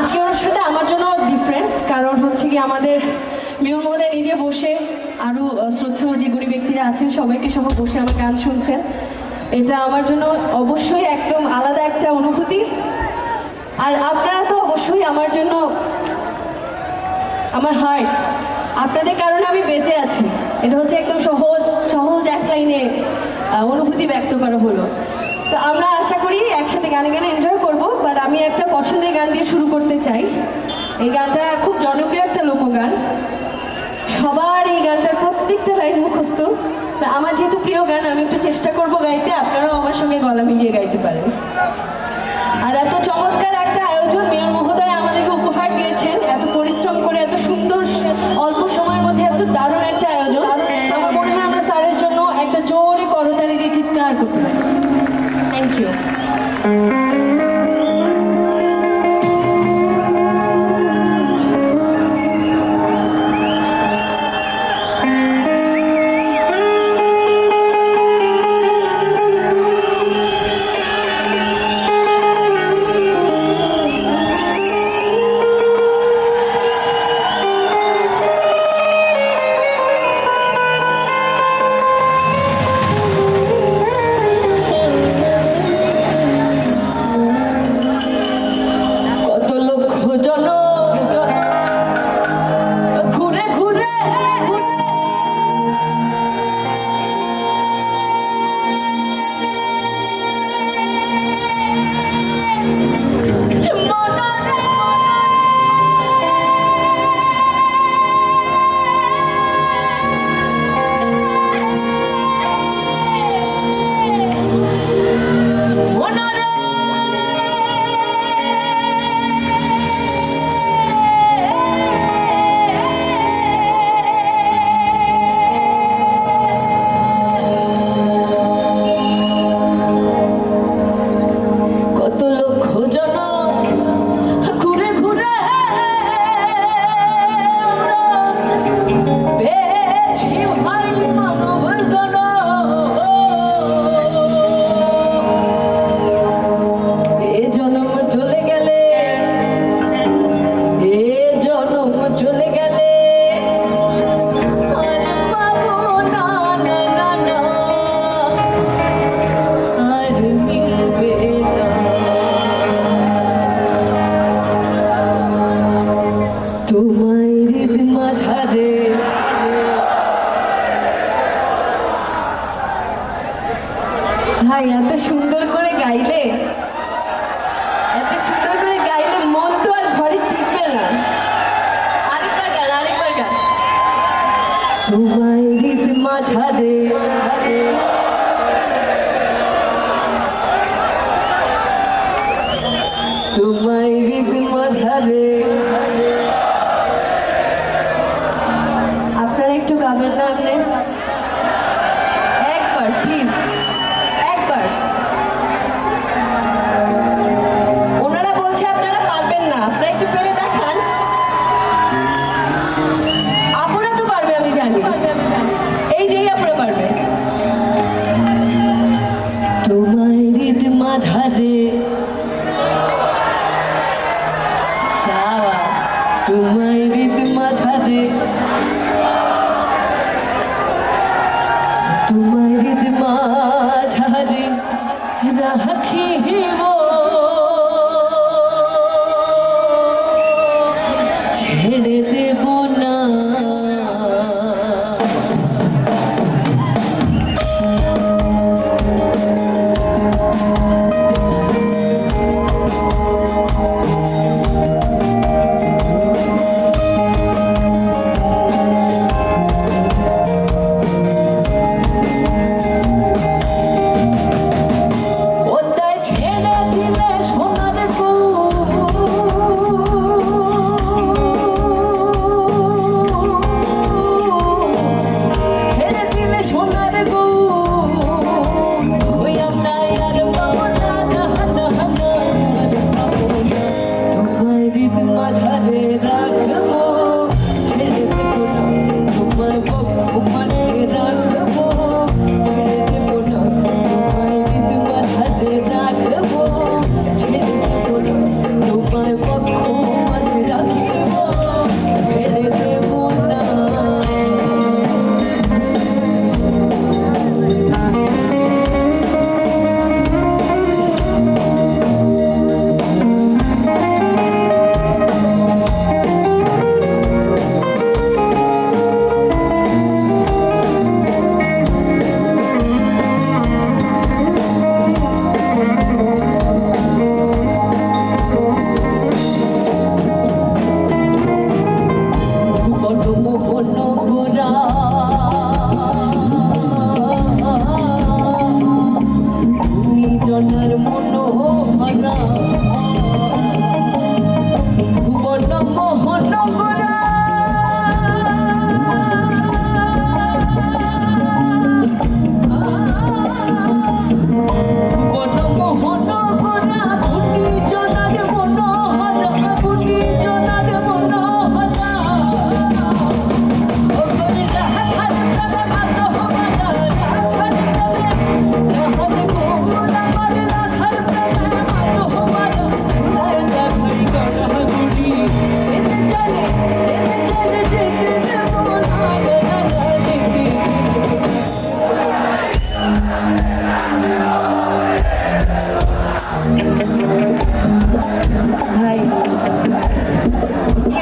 আজকের অনুষ্ঠানটা আমার জন্য ডিফারেন্ট, কারণ হচ্ছে কি আমাদের মেয়র মহোদয় নিজে বসে আরও শ্রদ্ধেয় যে গুণী ব্যক্তিরা আছেন সবাইকে সহ বসে আমার গান শুনছেন। এটা আমার জন্য অবশ্যই একদম আলাদা একটা অনুভূতি। আর আপনারা তো অবশ্যই আমার জন্য আমার হার্ট, আপনাদের কারণে আমি বেঁচে আছি। এটা হচ্ছে একদম সহজ সহজ এক লাইনে অনুভূতি ব্যক্ত করা হলো। তো আমরা আশা করি একসাথে গানে গানে এনজয় করবো। বাট আমি একটা পছন্দের গান দিয়ে শুরু করতে চাই। এই গানটা খুব জনপ্রিয় একটা লোকগান, সবার এই গানটার প্রত্যেকটা লাইন মুখস্থ। আমার যেহেতু প্রিয় গান, আমি একটু চেষ্টা করবো গাইতে, আপনারাও আমার সঙ্গে গলা মিলিয়ে গাইতে পারেন। আর এত চমৎকার একটা আয়োজন মেয়র মহোদয় আমাদেরকে উপহার দিয়েছেন, এত পরিশ্রম করে এত সুন্দর অল্প সময়ের মধ্যে এত দারুণ একটা আয়োজন। আমার মনে হয় আমরা স্যারের জন্য একটা জোরে করতালি দিয়ে চিৎকার করতে পারি। Thank you. ভাই এত সুন্দর করে গাইলে, এত সুন্দর করে গাইলে মন তো আর ঘরে টিকবে না। আরেকবার গান, আরেকবার গান। তোমার হৃদ মাঝারে তোমার হৃদ মাঝারে। আপনারা একটু গাবেন না? আপনি একবার প্লিজ, একবার। ওনারা বলছে আপনারা পারবেন না, আপনারা একটু পেরে দেখান। আপুরা তো পারবে, আমি জানি, এই যেই আপুরা পারবে। তোমার হৃদ মাঝারে তোমার হৃদ মাঝারে, তোমার হৃদ মাঝারে রাখিব ছেড়ে দেব না।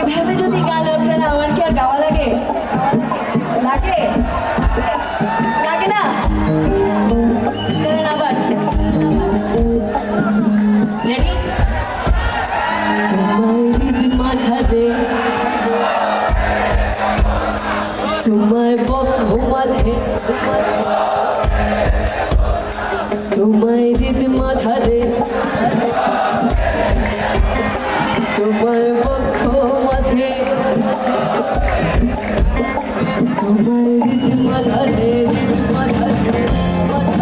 এভাবে যদি গান আপনারা আমার কি আর গাওয়া লাগে? লাগে? লাগে না? চলেন আবার রেডি? মাঝারে তোমায় বক্ষ মাঝে তোমায় হৃদ মাঝারে তোমায় বক্ষ মাঝে তোমায় হৃদ মাঝারে মাঝারে মাঝারে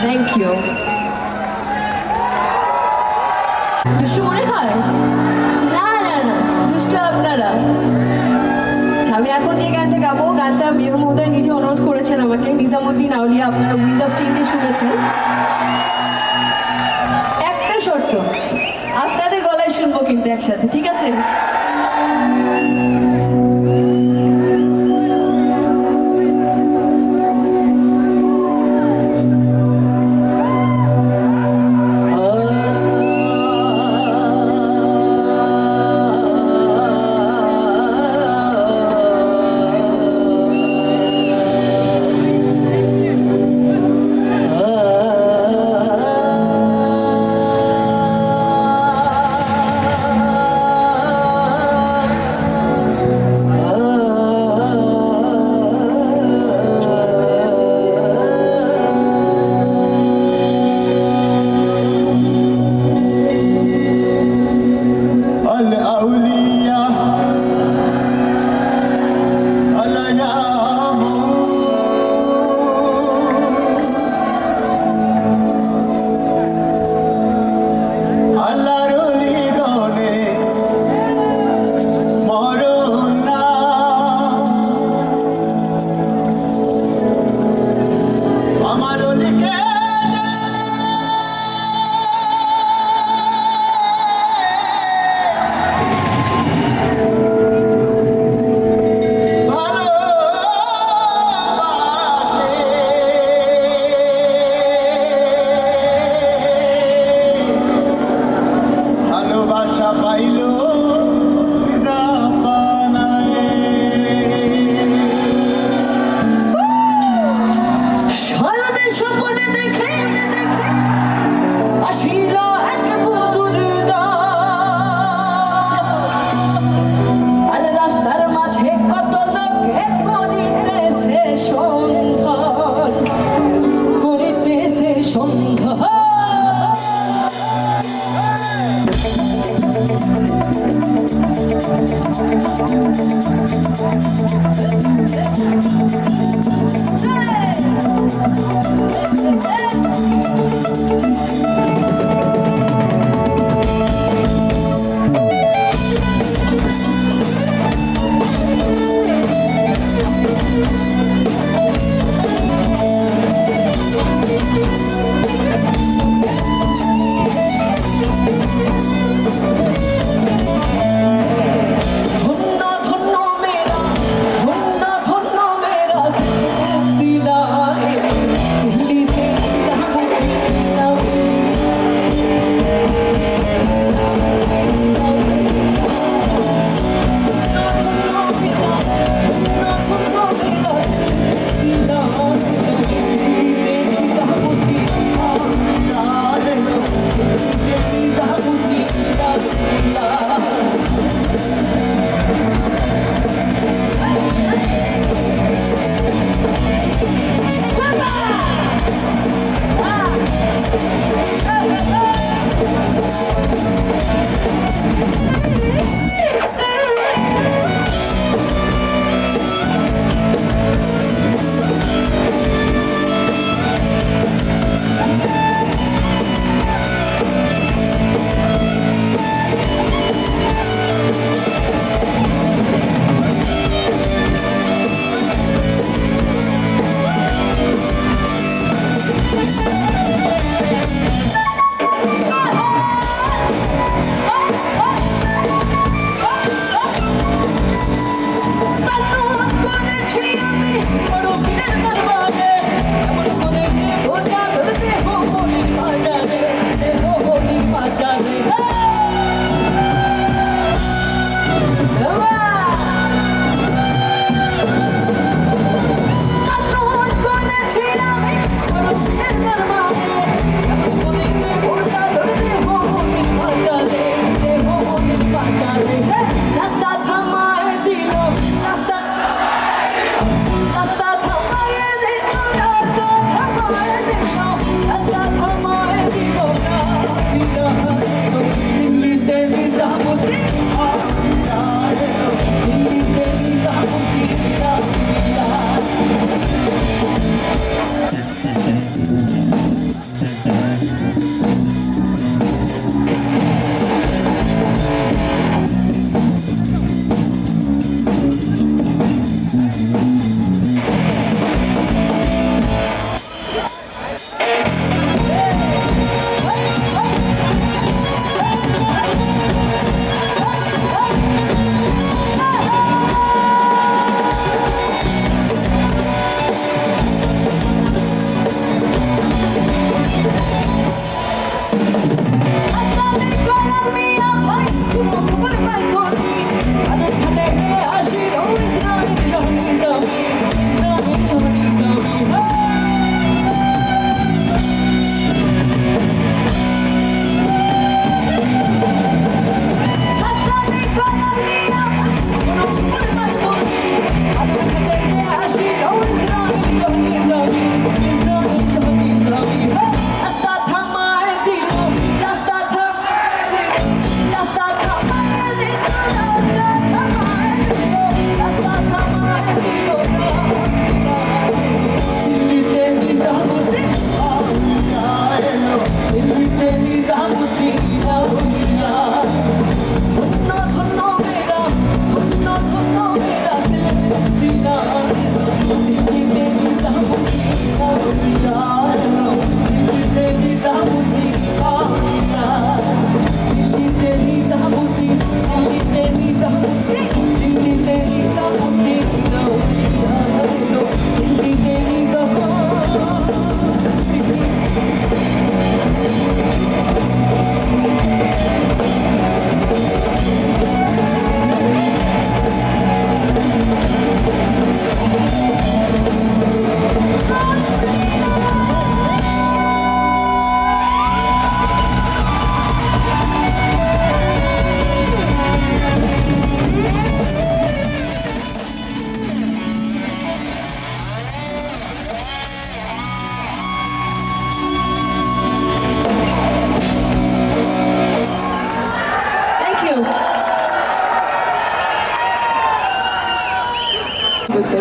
থ্যাংক ইউ। দুষ্টু মনে হয়? না না না, দুষ্ট আপনারা। আমি এখন যে গানটা গাবো, গানটা মেয়র মহোদয় নিজে অনুরোধ করেছেন আমাকে, নিজামুদ্দিন আউলিয়া, আপনারা উইন্ড অফ চেঞ্জে শুনেছেন। একটা শর্ত, আপনাদের গলায় শুনবো কিন্তু একসাথে, ঠিক আছে?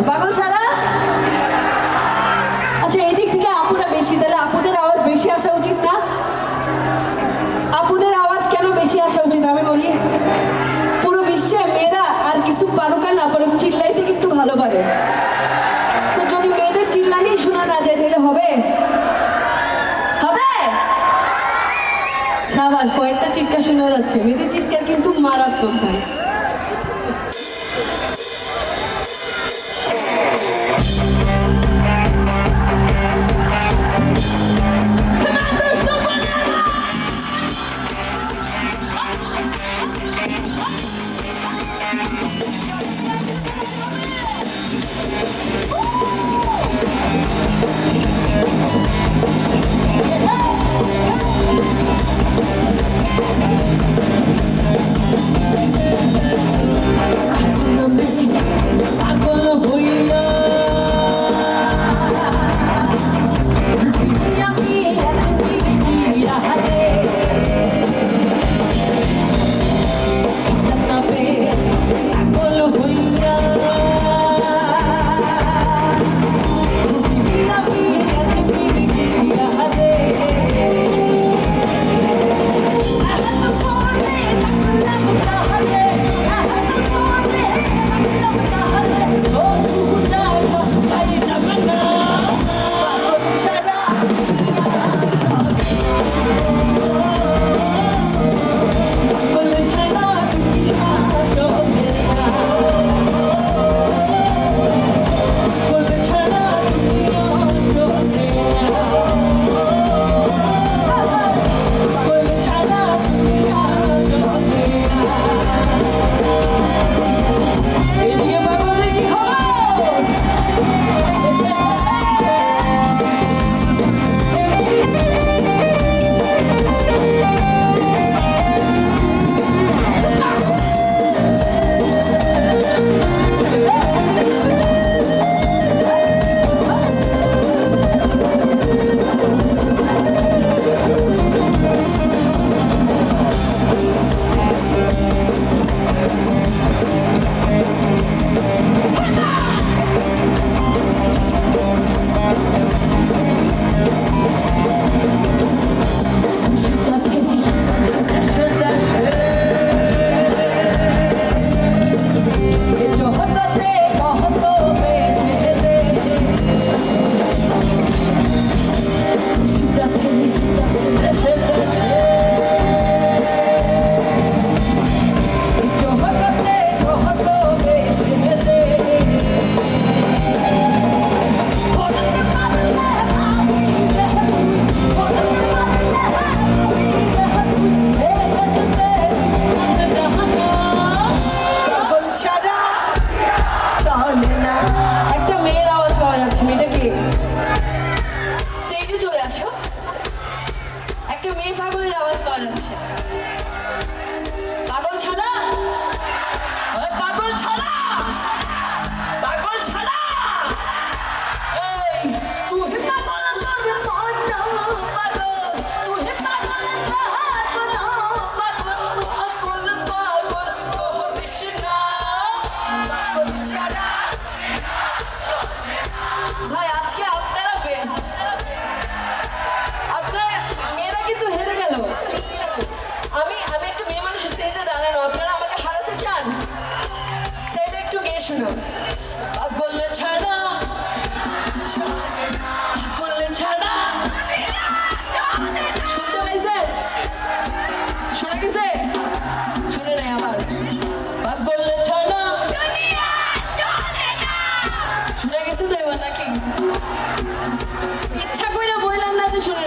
পাগল ছাড়া। আচ্ছা, এই দিক থেকে আপুরা বেশি, তাহলে আপুদের আওয়াজ বেশি আসা উচিত না? আপুদের আওয়াজ কেন বেশি আসা উচিত আমি বলি। পুরো বিশ্বে মেয়েরা আর কিছু পারুক আর না পারুক, চিল্লাইতে কিন্তু ভালো পারে। তো যদি মেয়েদের চিল্লানি শোনা না যায় তাহলে হবে? হবে? সাবাস, কয়েকটা চিৎকার শোনা যাচ্ছে। মেয়েদের চিৎকার কিন্তু মারাত্মক ভাই।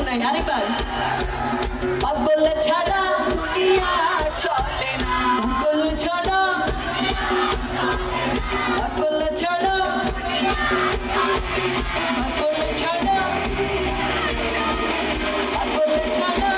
শোনাই আরেকবার। পাগল ছাড়া দুনিয়া চলে না, পাগল ছাড়া, পাগল ছাড়া, পাগল ছাড়া, পাগল ছাড়া।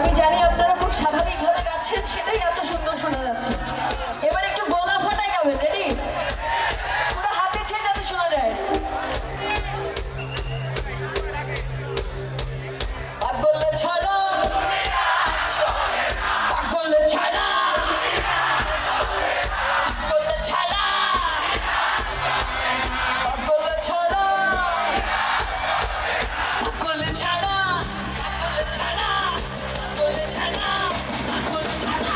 আমি জানি আপনারা খুব স্বাভাবিকভাবে গাচ্ছেন, সেটাই এত সুন্দর শোনা যাচ্ছে। এবার একটু গলা ফাটাই গাবেন, রেডি? পুরো হাতে ছেড়ে যাতে শোনা যায়। পাগল ছাড়া, পাগল ছাড়া, পাগল ছাড়া, পাগল ছাড়া, পাগল ছাড়া, পাগল ছাড়া।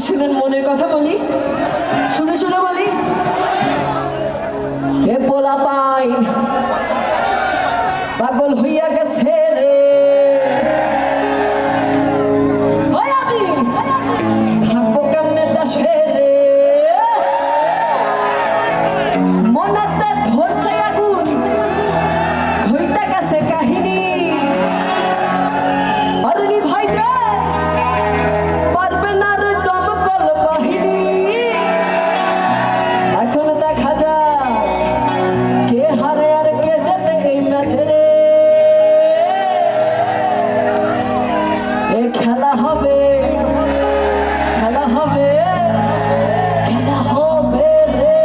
শুনেন মনের কথা বলি, শুনে শুনে বলি। এ পোলা পাইন পাগল হইয়া গেছে রে, থাকবো কেমনে দেশে রে, মনাতে ধরছে আগুন ঘুরতে গেছে কাহিনী, অরুণী ভাই দে পারবে না রে দমকল বাহিনী। এখন দেখা যাক কে হারে আর কে জেতে এই ম্যাচে রে, এ খেলা হবে, খেলা হবে, খেলা হবে রে।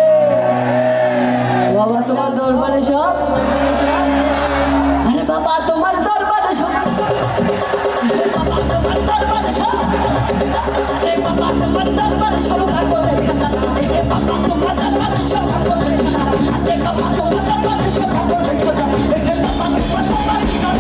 বাবা তোমার দরবারে সব, আরে বাবা তোমার দরবারে সব, আরে বাবা তোমার দরবারে সব, আরে বাবা তোমার দরবারে সব কাগজের খাতা, আরে বাবা তোমার দরবারে সব কাগজের খাতা, আরে বাবা তোমার দরবারে সব কাগজের খাতা, আরে বাবা তোমার দরবারে সব,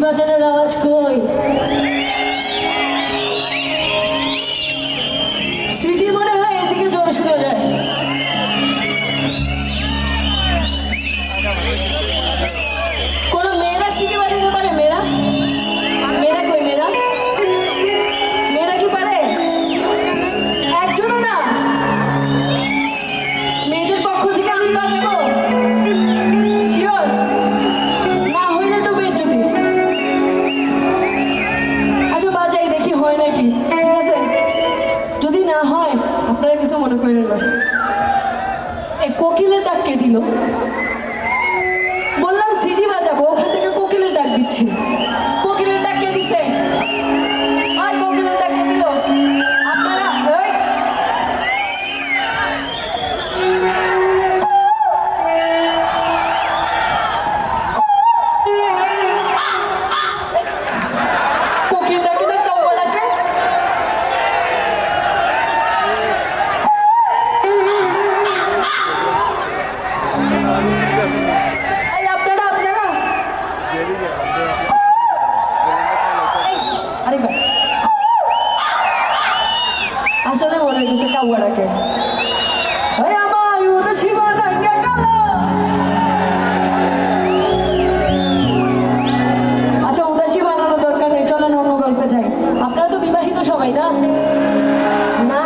বাজানোর আওয়াজ কই? সিটি মনে হয় এদিকে জোরে শোনা যায়। কোন মেয়েরা সিটি বাজাতে পারে? মেয়েরা মেয়েরা কই? মেয়েরা মেয়েরা কি পারে? একজনও না? মেয়েদের পক্ষ থেকে আমি বাজাবো? শিওর? না হইলে তো বেজ্জতি। আচ্ছা বাজাই দেখি হয় নাকি, ঠিক আছে? যদি না হয় আপনারা কিছু মনে করেন না। এই কোকিলের ডাক কে দিল? বললাম সিটি বাজাবো, ওখান থেকে কোকিলের ডাক দিচ্ছি। কোকিলের ডাক কে দিছে? আর কোকিলের ডাক কে দিল? আপনারা ওই কোকিল ডাকে না কাউয়া ডাকে? এই আপনারা আপনারা আরেকবার। আসলে মনে হচ্ছে কাউয়া ডাকে। ওই আমার উদাসী বানাইয়া গেল। আচ্ছা উদাসী বানানোর দরকার নেই, চলেন অন্য গল্পে যাই। আপনারা তো বিবাহিত সবাই না? না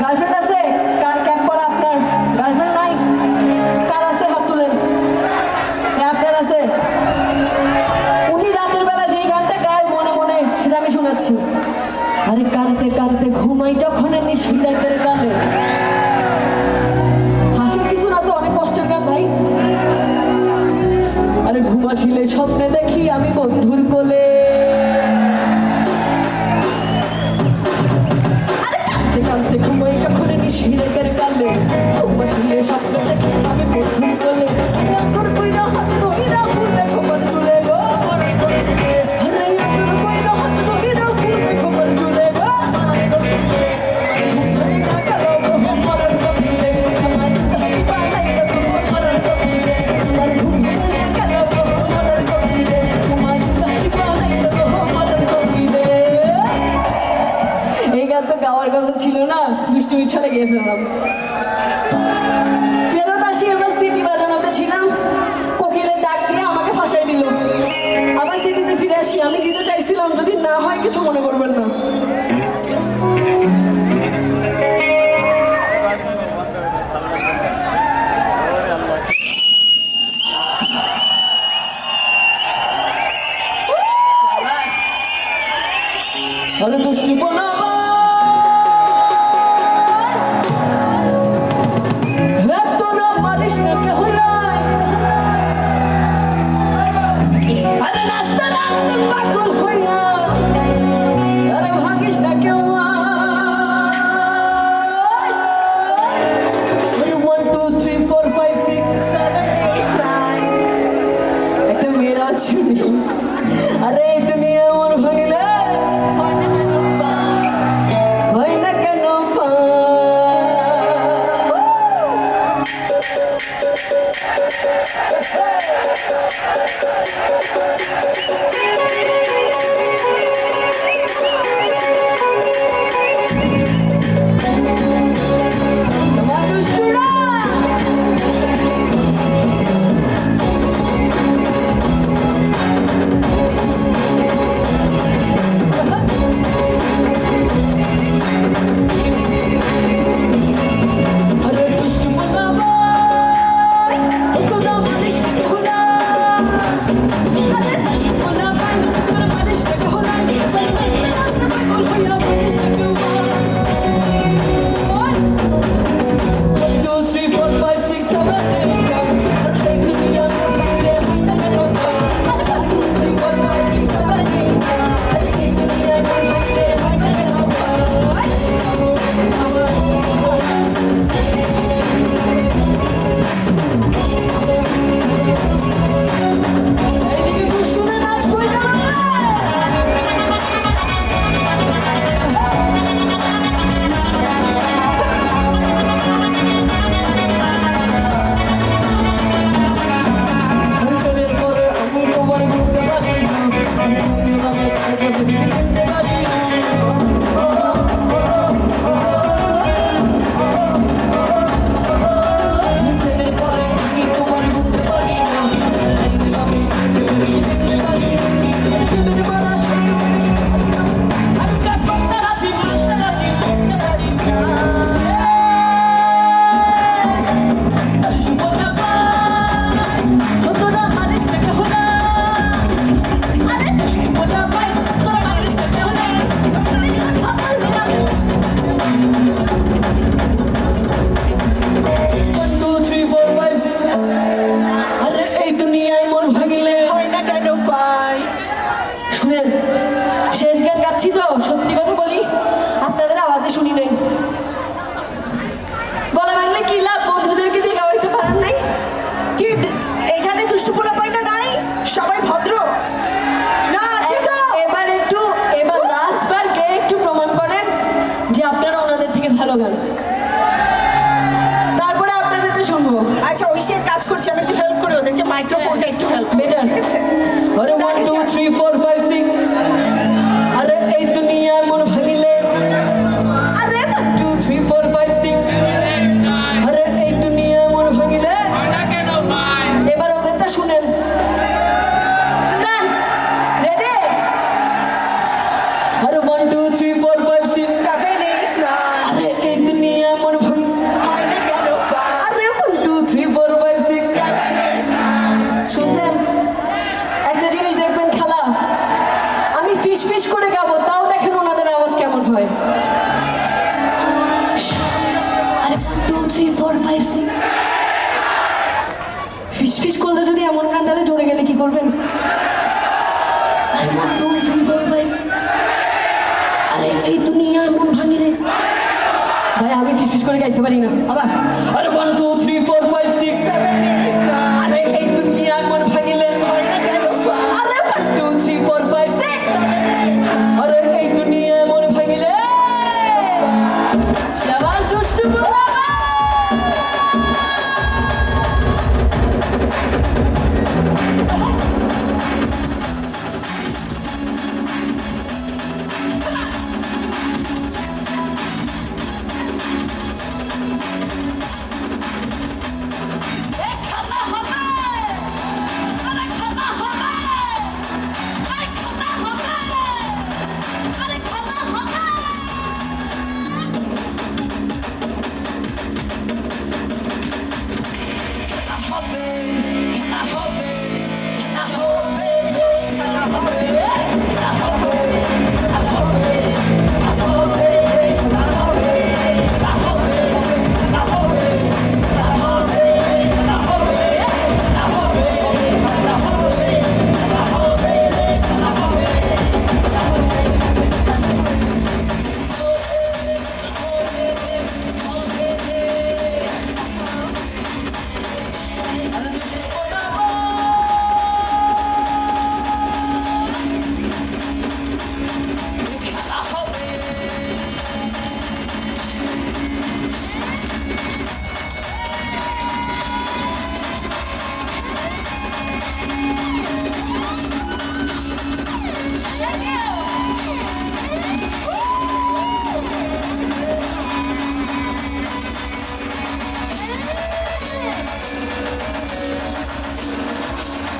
গার্লফ্রেন্ড আছে? কার ক্যাপ পরা আপনার গার্লফ্রেন্ড নাই? কার আছে হাত তুলেন। আপনার আছে? উনি রাতের বেলা যেই গানটা গায় মনে মনে সেটা আমি শোনাচ্ছি। আরে কানতে কানতে ঘুমাই যখন নিশিরাতের গানে। হাসির কিছু না তো, অনেক কষ্টের গান ভাই। আরে ঘুমাসিলে স্বপ্নে দেখি আমি বন্ধুর কোলে। আরে কানতে কানতে ঘুমাই যখন নিশিরাতের গানে। ঘুমাসিলে স্বপ্নে দেখি আমি বন্ধুর কোলে। তোর কইরা হাত ধইরা ফুলে খবর চলে গো। আরে তোর কইরা হাত ধইরা ফুলে খবর চলে গো। এই গান তো গাওয়ার কথা ছিল না, দুষ্টুমি ছলে গিয়ে ফেললাম। ফেরত আসি, এবার সিটি বাজানোতে ছিলাম, কোকিলের ডাক দিয়ে আমাকে ফাঁসাই দিল। আবার সিটিতে ফিরে আসি, আমি দিতে চাইছিলাম, যদি না হয় কিছু মনে করবেন না। আরে দুষ্টু বনাবা তোরা মারিস না কে হলাই। আরে নাস্তা নাস্তা পাগল হইয়া আরে ভাগিস না কেউ। 1 2 3 4 5 6 7 8 9 একটা মেয়েরা শুনি। আরে এই দুনিয়া আমার ভাঙিলে হয় না কেন তোমার ঘুরতে পারি শুনেন, শেষ গান গাচ্ছি তো, সত্যি কথা বলি আপনাদের আওয়াজে শুনি নাই। গলা ভাঙলে কি লাভ, বন্ধুদেরকে দিয়ে গাওয়াইতে পারেন নাই? কি এখানে দুষ্টু পোলা পাইনা নাই, সবাই ভদ্র না আছে তো? এবার লাস্ট বার গে একটু প্রমাণ করেন যে আপনারা ওনাদের থেকে ভালো গান, তারপরে আপনাদেরটা শুনবো। আচ্ছা ওই সে কাজ করছি, আমি একটু হেল্প করি ওদেরকে, মাইক্রোফোনটা একটু হেল্প বেটার। ঠিক আছে? আরে 1 2 3 4 5 6 আরে এই দুনিয়া মন ভাঙিলে, আরে 1 2 3 4 5 6 আরে এই দুনিয়া মন ভাঙিলে। এবার ওদেরটা শুনেন, শুনেন, রেডি? আরে 1 2 3 4 5 6 7 8 9 আরে এই দুনিয়া মন ভাঙিলে, হয় না কেন আরে 1 2 3 4 5 6 শুনছেন? একটা জিনিস দেখবেন খালা, আমি ফিস ফিস করে গাবো, তাও দেখেন ওনাদের আওয়াজ কেমন হয়। আরে 2 3 4 5 6 ফিস ফিস করলে যদি এমন গান, তাহলে জোরে গেলে কি করবেন? আরে 1 2 3 4 5 6 আরে এই দুনিয়া মন ভাঙি রে। ভাই আমি ফিস ফিস করে গাইতে পারি না। আবার আরে 1 2